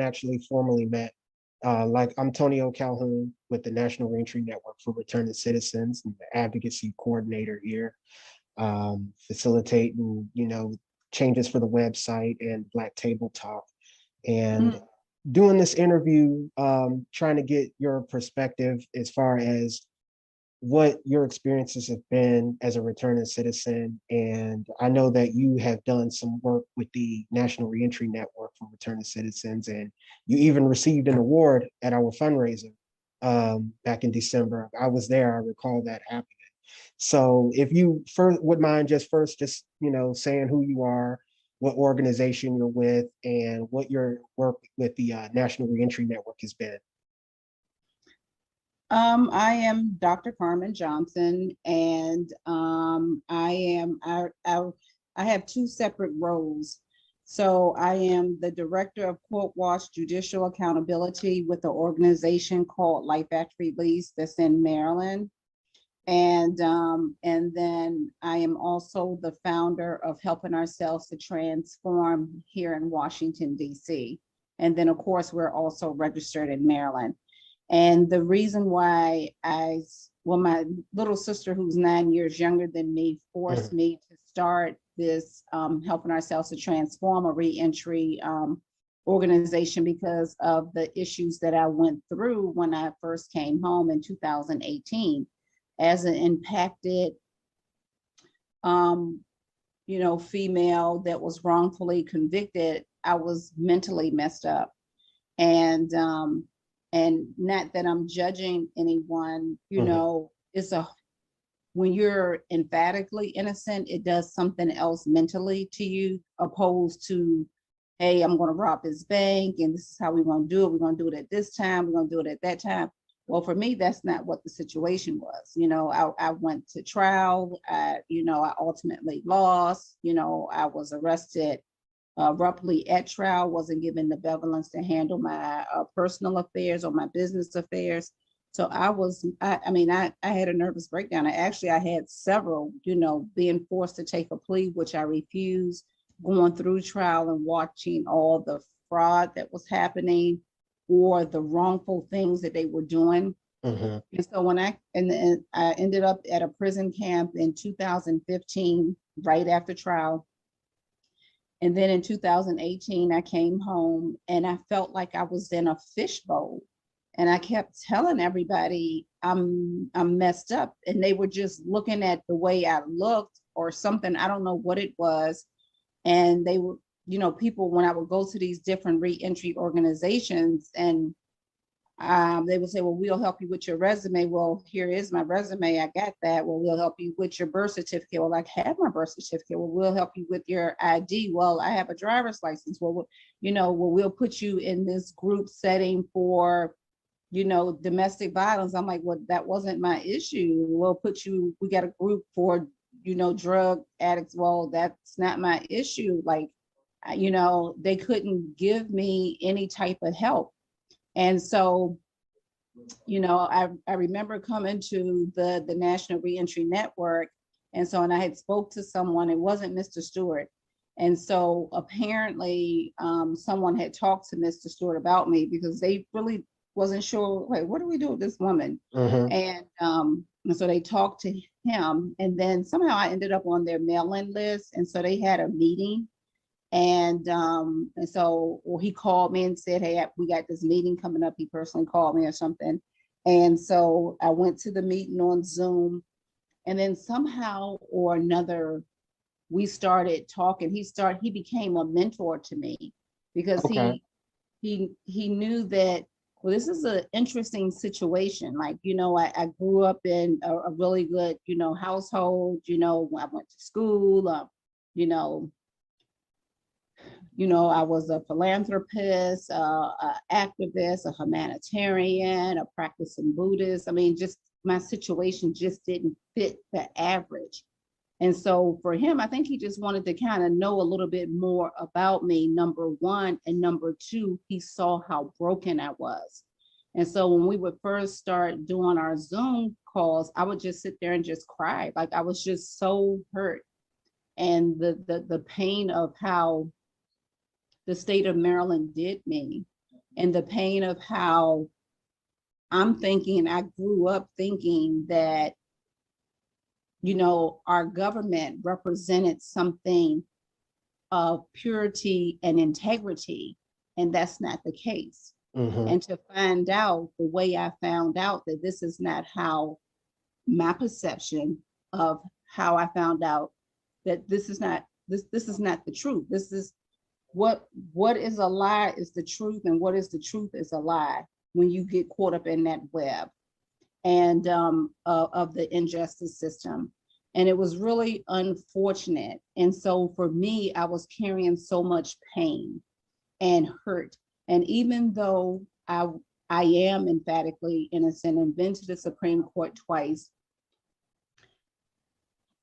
actually formally met. Like I'm Tonio Calhoun with the National Reentry Network for Returning Citizens and the advocacy coordinator here, facilitating, changes for the website and Black Table Talk. And Mm. doing this interview, trying to get your perspective as far as what your experiences have been as a returning citizen. And I know that you have done some work with the National Reentry Network for Returning Citizens, and you even received an award at our fundraiser back in December. I was there, I recall that happening. So if you first would mind just saying who you are, what organization you're with, and what your work with the National Reentry Network has been. I am Dr. Carmen Johnson, and I have two separate roles. So I am the director of Court Watch Judicial Accountability with the organization called Life After Release that's in Maryland. And then I am also the founder of Helping Ourselves to Transform here in Washington, D.C. And then, of course, we're also registered in Maryland. And the reason why my little sister, who's 9 years younger than me, forced Mhm. me to start this Helping Ourselves to Transform a reentry organization because of the issues that I went through when I first came home in 2018 as an impacted, female that was wrongfully convicted. I was mentally messed up, and not that I'm judging anyone. Mhm. It's a when you're emphatically innocent, it does something else mentally to you, opposed to, hey, I'm going to rob this bank and this is how we're going to do it. We're going to do it at this time. We're going to do it at that time. Well, for me, that's not what the situation was. I went to trial. I ultimately lost. I was arrested abruptly at trial, wasn't given the benevolence to handle my personal affairs or my business affairs. So I had a nervous breakdown. I had several, being forced to take a plea, which I refused, going through trial and watching all the fraud that was happening or the wrongful things that they were doing. Mhm. And so and I ended up at a prison camp in 2015, right after trial. And then in 2018, I came home and I felt like I was in a fishbowl. And I kept telling everybody I'm messed up. And they were just looking at the way I looked or something. I don't know what it was. And they were, people, when I would go to these different reentry organizations, and they would say, well, we'll help you with your resume. Well, here is my resume. I got that. Well, we'll help you with your birth certificate. Well, I have my birth certificate. Well, we'll help you with your ID. Well, I have a driver's license. Well, we'll put you in this group setting for, domestic violence. I'm like, well, that wasn't my issue. We got a group for, drug addicts. Well, that's not my issue. Like, they couldn't give me any type of help. And so, I remember coming to the National Reentry Network. And I had spoke to someone, it wasn't Mr. Stewart. And so apparently someone had talked to Mr. Stewart about me because they really wasn't sure, like, what do we do with this woman? Mhm. And so they talked to him, and then somehow I ended up on their mail-in list. And so they had a meeting. And so he called me and said, hey, we got this meeting coming up. He personally called me or something. And so I went to the meeting on Zoom. And then somehow or another, we started talking. He became a mentor to me because Okay. he knew that, well, this is an interesting situation. Like, I grew up in a really good, household, I went to school, you know, I was a philanthropist, a activist, a humanitarian, a practicing Buddhist. I mean, just my situation just didn't fit the average. And so for him, I think he just wanted to kind of know a little bit more about me, number one. And number two, he saw how broken I was. And so when we would first start doing our Zoom calls, I would just sit there and just cry. Like I was just so hurt. And the pain of how the state of Maryland did me. and the pain of how I'm thinking, I grew up thinking that, our government represented something of purity and integrity, and that's not the case. Mm-hmm. And to find out the way I found out that this is not how my perception of how I found out that this is not the truth. This is what is a lie is the truth, and what is the truth is a lie when you get caught up in that web and of the injustice system. And it was really unfortunate. And so for me, I was carrying so much pain and hurt. And even though I am emphatically innocent and been to the Supreme Court twice,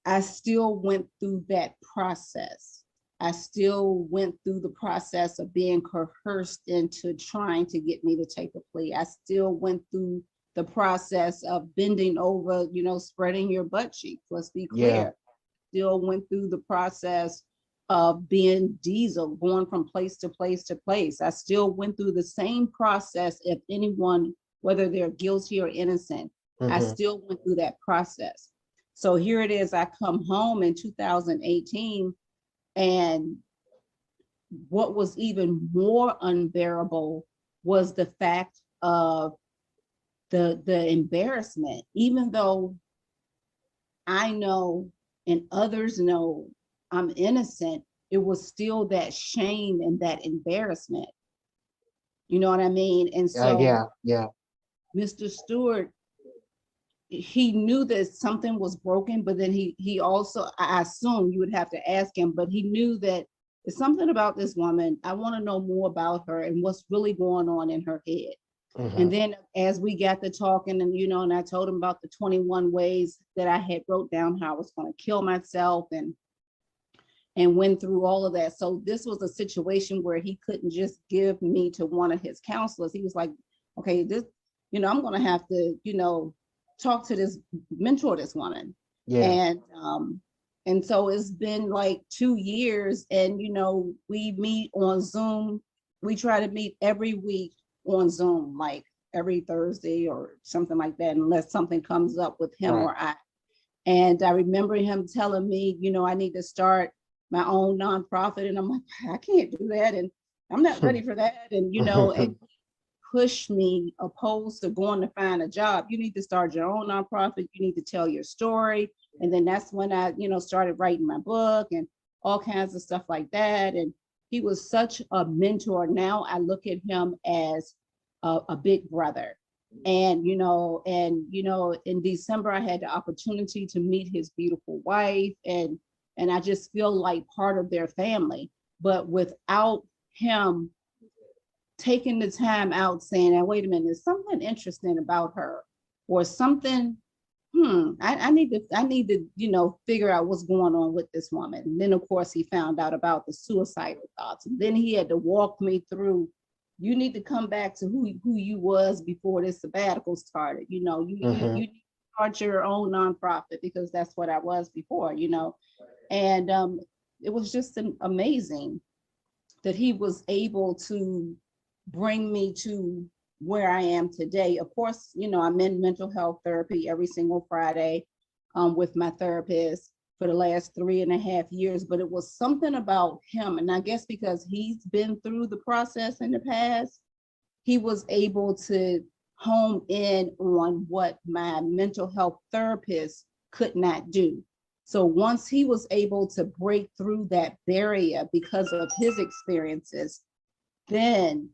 I still went through that process. I still went through the process of being coerced into trying to get me to take a plea. I still went through the process of bending over, spreading your butt cheeks. Let's be Yeah. clear. Still went through the process of being diesel, going from place to place to place. I still went through the same process if anyone, whether they're guilty or innocent, I Mm-hmm. still went through that process. So here it is, I come home in 2018, and what was even more unbearable was the fact of the embarrassment. Even though I know and others know I'm innocent, it was still that shame and that embarrassment. You know what I mean? And so Yeah. Yeah. Mr. Stewart, he knew that something was broken, but then he also, I assume you would have to ask him, but he knew that there's something about this woman. I want to know more about her and what's really going on in her head. Mm-hmm. And then as we got to talking, and I told him about the 21 ways that I had wrote down how I was going to kill myself, and went through all of that. So this was a situation where he couldn't just give me to one of his counselors. He was like, okay, this, I'm going to have to, talk to this, mentor this woman. Yeah. And so it's been like 2 years, and, we meet on Zoom. We try to meet every week on Zoom, like every Thursday or something like that, unless something comes up with him Right. or I. And I remember him telling me, I need to start my own nonprofit. And I'm like, I can't do that. And I'm not ready for that. And, and push me opposed to going to find a job. You need to start your own nonprofit. You need to tell your story. And then that's when I, started writing my book and all kinds of stuff like that. And he was such a mentor. Now I look at him as a big brother. And in December I had the opportunity to meet his beautiful wife, and I just feel like part of their family. But without him taking the time out saying, now wait a minute, there's something interesting about her, or something, I need to figure out what's going on with this woman. And then of course he found out about the suicidal thoughts, and then he had to walk me through, you need to come back to who you was before this sabbatical started. Mm-hmm. You start your own nonprofit, because that's what I was before. And it was just amazing that he was able to bring me to where I am today. Of course, I'm in mental health therapy every single Friday with my therapist for the last 3.5 years, but it was something about him. And I guess because he's been through the process in the past, he was able to hone in on what my mental health therapist could not do. So once he was able to break through that barrier because of his experiences, then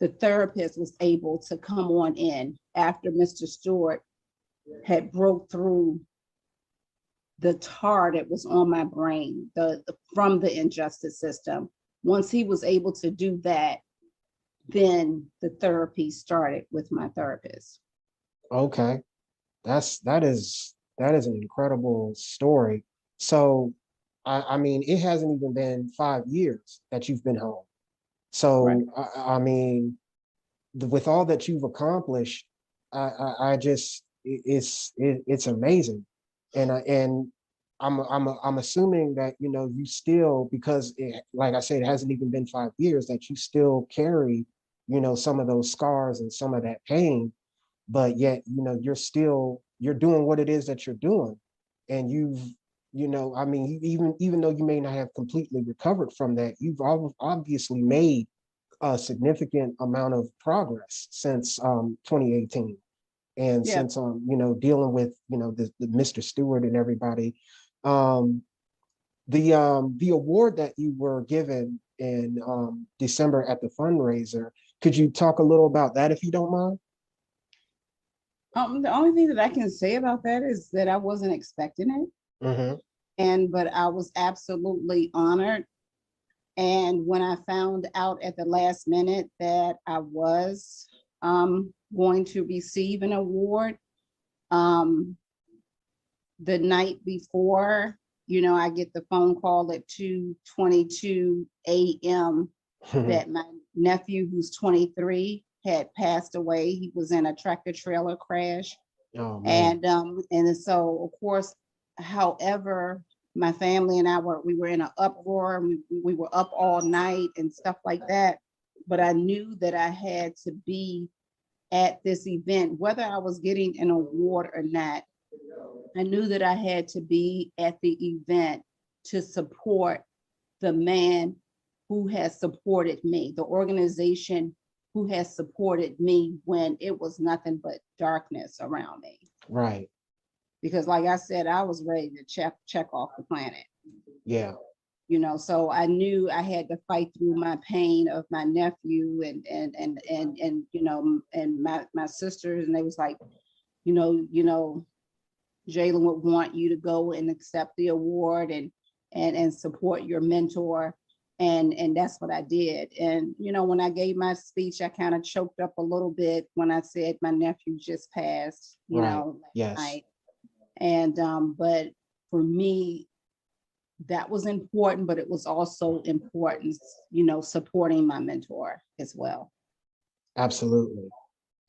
the therapist was able to come on in after Mr. Stewart had broke through the tar that was on my brain, from the injustice system. Once he was able to do that, then the therapy started with my therapist. Okay. That is an incredible story. So I mean, it hasn't even been 5 years that you've been home. Right. So I mean, with all that you've accomplished, I just it's amazing, and I'm assuming that you still, because like I said, it hasn't even been 5 years, that you still carry some of those scars and some of that pain, but yet, you're doing what it is that you're doing. And I mean, even though you may not have completely recovered from that, you've obviously made a significant amount of progress since 2018. And Yeah. since dealing with the Mr. Stewart and everybody. um the award that you were given in December at the fundraiser, could you talk a little about that if you don't mind? The only thing that I can say about that is that I wasn't expecting it, Mm-hmm. but I was absolutely honored. And when I found out at the last minute that I was going to receive an award, um, the night before, I get the phone call at 2:22 a.m. that my nephew, who's 23, had passed away. He was in a tractor trailer crash. Oh man. And so of course, however, my family and we were in an uproar. We were up all night and stuff like that. But I knew that I had to be at this event, whether I was getting an award or not. I knew that I had to be at the event to support the man who has supported me, the organization who has supported me when it was nothing but darkness around me. Right. Because like I said, I was ready to check off the planet. Yeah. So I knew I had to fight through my pain of my nephew and my sisters, and they was like, Jalen would want you to go and accept the award and support your mentor. And that's what I did. And, when I gave my speech, I kind of choked up a little bit when I said my nephew just passed, Right. last Yes. night. And, but for me, that was important, but it was also important, supporting my mentor as well. Absolutely.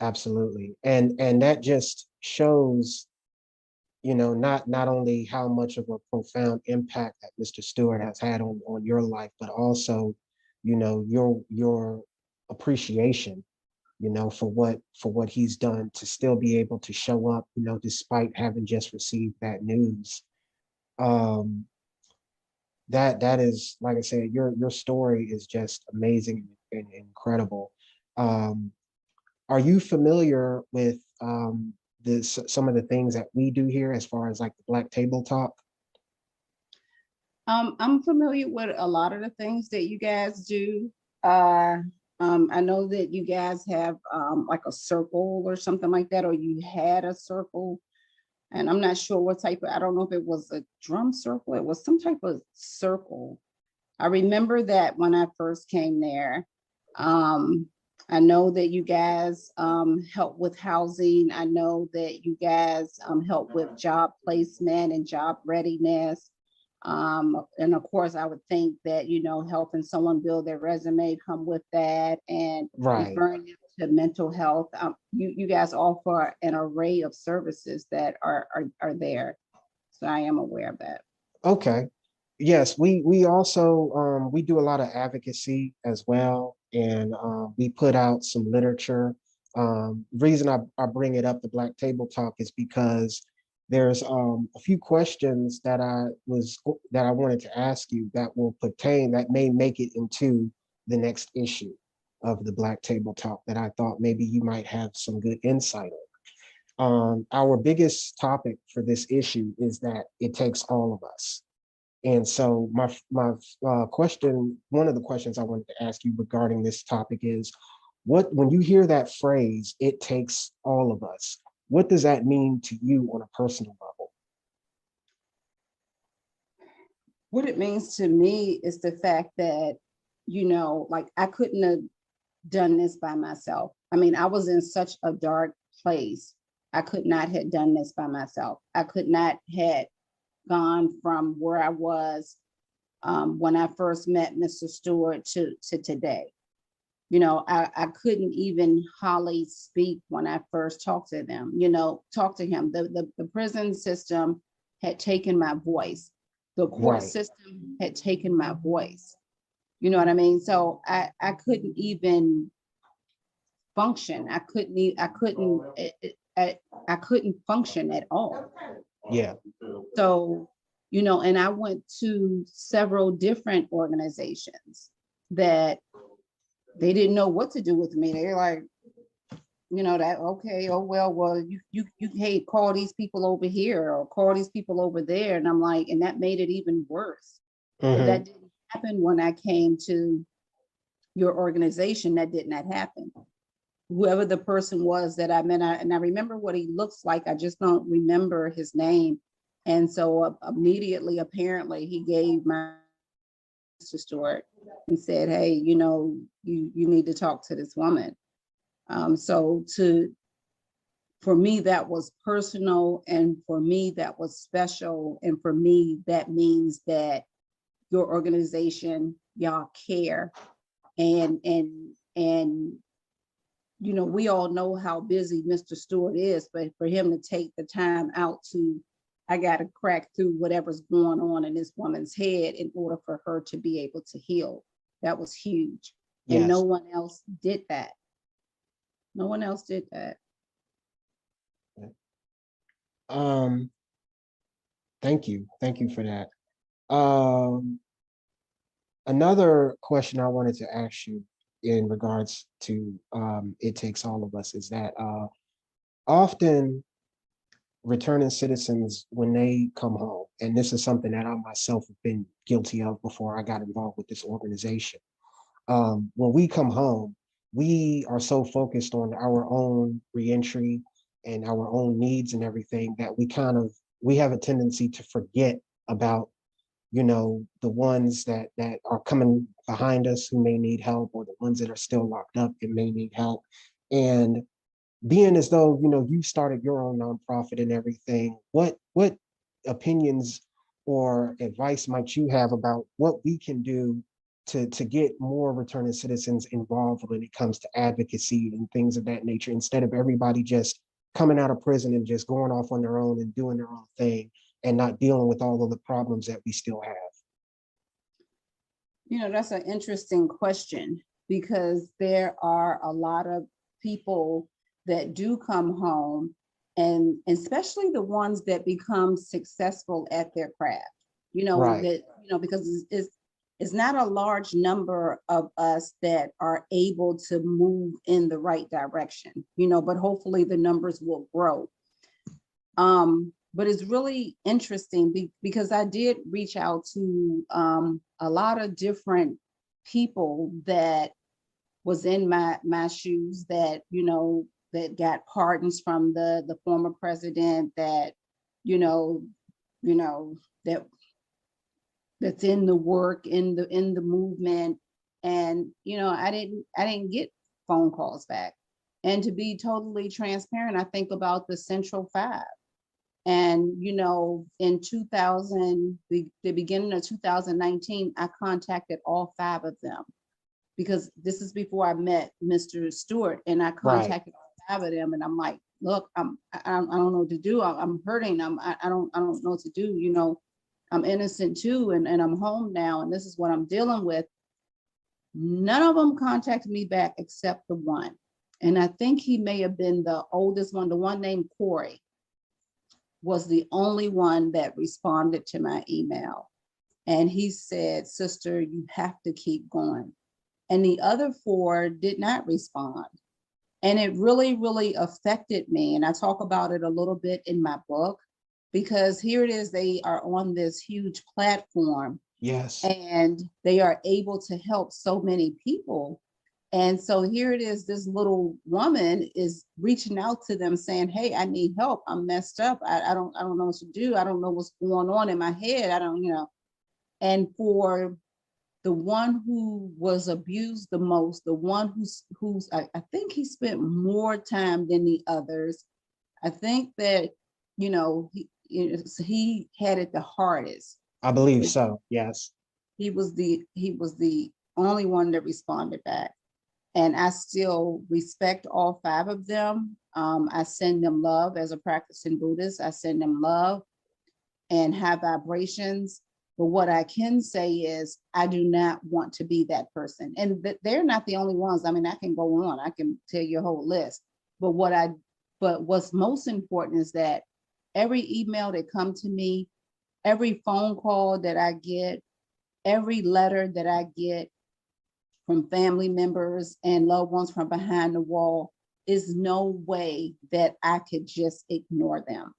Absolutely. And that just shows, not only how much of a profound impact that Mr. Stewart has had on your life, but also, your appreciation, for what he's done to still be able to show up, despite having just received that news. Um, that is, like I said, your story is just amazing and incredible. Um, are you familiar with some of the things that we do here as far as like the Black Table Talk? I'm familiar with a lot of the things that you guys do. Uh, I know that you guys have like a circle or something like that, or you had a circle, and I'm not sure what type of, I don't know if it was a drum circle, it was some type of circle. I remember that when I first came there. I know that you guys help with housing. I know that you guys help with job placement and job readiness. And of course, I would think that, helping someone build their resume come with that, and Right. referring them to mental health. You guys offer an array of services that are there. So I am aware of that. Okay. Yes, we also we do a lot of advocacy as well, and we put out some literature. Reason I bring it up, the Black Table Talk, is because there's a few questions that I wanted to ask you that may make it into the next issue of the Black Table Talk, that I thought maybe you might have some good insight on. Our biggest topic for this issue is that it takes all of us. And so my question, one of the questions I wanted to ask you regarding this topic is, when you hear that phrase, "it takes all of us," what does that mean to you on a personal level? What it means to me is the fact that, like I couldn't have done this by myself. I mean, I was in such a dark place. I could not have done this by myself. I could not have gone from where I was when I first met Mr. Stewart to today. I couldn't even hardly speak when I first talked to them, talk to him. The prison system had taken my voice. The court Right. system had taken my voice. You know what I mean? So I couldn't even function. I couldn't function at all. Yeah. So, and I went to several different organizations that they didn't know what to do with me. They're like, that, okay, oh, well, hey, call these people over here or call these people over there. And I'm like, and that made it even worse. But that didn't happen when I came to your organization. That did not happen. Whoever the person was that I met, and I remember what he looks like, I just don't remember his name. And so immediately, apparently, he gave my Mr. Stewart and said, hey, you need to talk to this woman. For me, that was personal, and for me, that was special. And for me, that means that your organization, y'all care. And we all know how busy Mr. Stewart is, but for him to take the time out I got to crack through whatever's going on in this woman's head in order for her to be able to heal. That was huge. Yes. And no one else did that. No one else did that. Thank you. Thank you for that. Another question I wanted to ask you in regards to It Takes All of Us is that often returning citizens, when they come home, and this is something that I myself have been guilty of before I got involved with this organization. When we come home, we are so focused on our own reentry and our own needs and everything that we have a tendency to forget about, the ones that are coming behind us who may need help, or the ones that are still locked up and may need help. And being as though, you started your own nonprofit and everything, what opinions or advice might you have about what we can do to get more returning citizens involved when it comes to advocacy and things of that nature, instead of everybody just coming out of prison and just going off on their own and doing their own thing and not dealing with all of the problems that we still have? That's an interesting question, because there are a lot of people that do come home, and especially the ones that become successful at their craft, Right. because it's not a large number of us that are able to move in the right direction, but hopefully the numbers will grow. But it's really interesting because I did reach out to a lot of different people that was in my shoes, that, that got pardons from the former president, that, that's in the work, in the movement. And, I didn't get phone calls back. And to be totally transparent, I think about the Central Five. And, in the beginning of 2019, I contacted all five of them, because this is before I met Mr. Stewart, and I contacted all five of them, and I'm like, look, I don't know what to do. I'm hurting. I don't know what to do. I'm innocent too, and I'm home now, and this is what I'm dealing with. None of them contacted me back except the one. And I think he may have been the oldest one, the one named Corey was the only one that responded to my email. And he said, sister, you have to keep going. And the other four did not respond. And it really, really affected me. And I talk about it a little bit in my book, because here it is, they are on this huge platform. Yes. And they are able to help so many people. And so here it is, this little woman is reaching out to them saying, hey, I need help. I'm messed up. I don't know what to do. I don't know what's going on in my head. And for the one who was abused the most, the one who's I think he spent more time than the others. I think that, he had it the hardest. I believe so. Yes. He was the only one that responded back. And I still respect all five of them. I send them love as a practicing Buddhist. I send them love and high vibrations. But what I can say is I do not want to be that person. And they're not the only ones. I mean, I can go on, I can tell you a whole list. But what's most important is that every email that comes to me, every phone call that I get, every letter that I get from family members and loved ones from behind the wall is no way that I could just ignore them.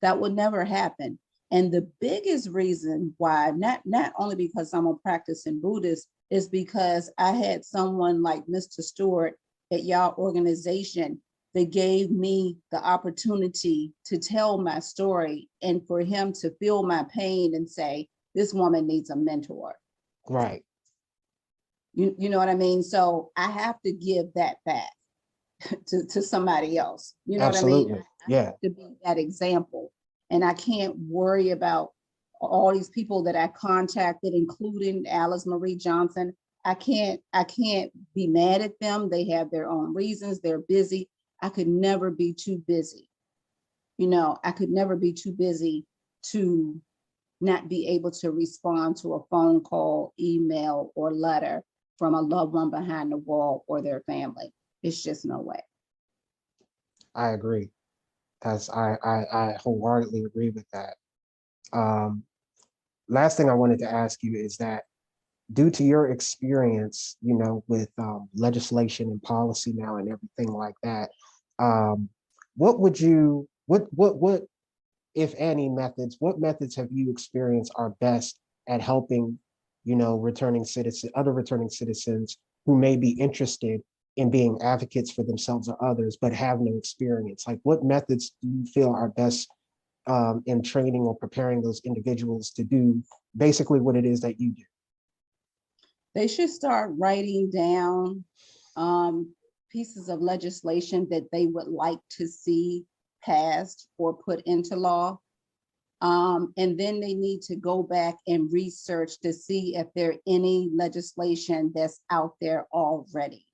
That would never happen. And the biggest reason why, not only because I'm a practicing Buddhist, is because I had someone like Mr. Stewart at y'all organization that gave me the opportunity to tell my story and for him to feel my pain and say, this woman needs a mentor. Right. You know what I mean? So I have to give that back to somebody else. You know what I mean? Absolutely. I Yeah. have to be that example. And I can't worry about all these people that I contacted, including Alice Marie Johnson. I can't be mad at them. They have their own reasons. They're busy. I could never be too busy. You know, I could never be too busy to not be able to respond to a phone call, email, or letter from a loved one behind the wall or their family. It's just no way. I agree. I wholeheartedly agree with that. Um, Last thing I wanted to ask you is that due to your experience, with legislation and policy now and everything like that, what would you, what, if any methods, what methods have you experienced are best at helping, other returning citizens who may be interested in being advocates for themselves or others, but have no experience? Like, what methods do you feel are best in training or preparing those individuals to do basically what it is that you do? They should start writing down pieces of legislation that they would like to see passed or put into law. And then they need to go back and research to see if there any legislation that's out there already.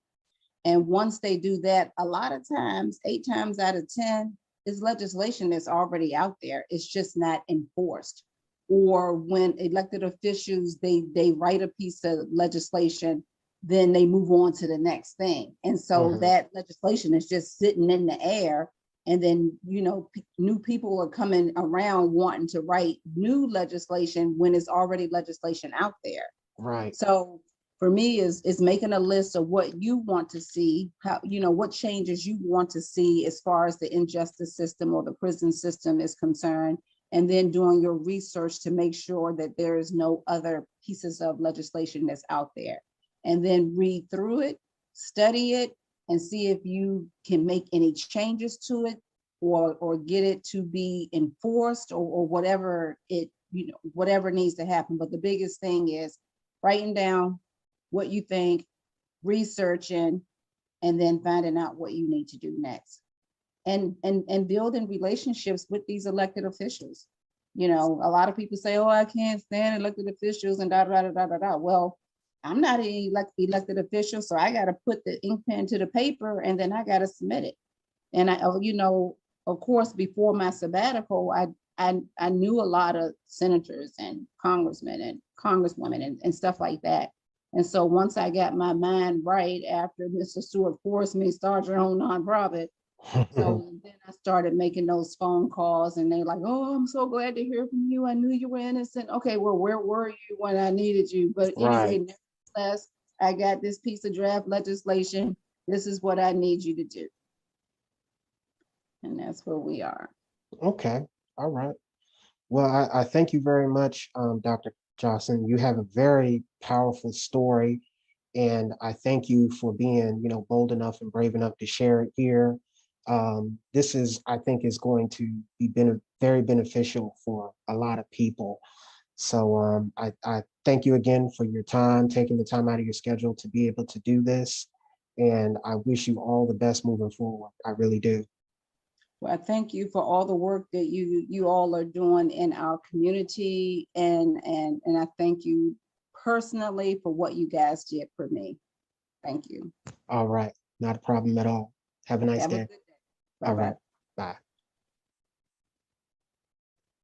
And once they do that, a lot of times, 8 times out of 10, is legislation that's already out there. It's just not enforced. Or when elected officials, they write a piece of legislation, then they move on to the next thing. And so that legislation is just sitting in the air. And then, new people are coming around wanting to write new legislation when it's already legislation out there. Right. So for me is making a list of what you want to see, how, what changes you want to see as far as the injustice system or the prison system is concerned, and then doing your research to make sure that there is no other pieces of legislation that's out there. And then read through it, study it, and see if you can make any changes to it or get it to be enforced or whatever whatever needs to happen. But the biggest thing is writing down what you think, researching, and then finding out what you need to do next. And building relationships with these elected officials. A lot of people say, oh, I can't stand elected officials and da da da da da da. Well, I'm not an elected official, so I got to put the ink pen to the paper and then I got to submit it. And of course, before my sabbatical, I knew a lot of senators and congressmen and congresswomen and stuff like that. And so once I got my mind right after Mr. Stewart forced me to start your own nonprofit, so then I started making those phone calls and they like, oh, I'm so glad to hear from you. I knew you were innocent. Okay, well, where were you when I needed you? But anyway, nevertheless, I got this piece of draft legislation. This is what I need you to do. And that's where we are. Okay. All right. Well, I thank you very much, Dr. Johnson. You have a very powerful story, and I thank you for being, bold enough and brave enough to share it here. This I think, is going to be very beneficial for a lot of people. So I thank you again for your time, taking the time out of your schedule to be able to do this. And I wish you all the best moving forward. I really do. Well, I thank you for all the work that you all are doing in our community, and I thank you personally for what you guys did for me. Thank you. All right. Not a problem at all. Have a nice Have a day. good day. All Bye-bye. right. Bye.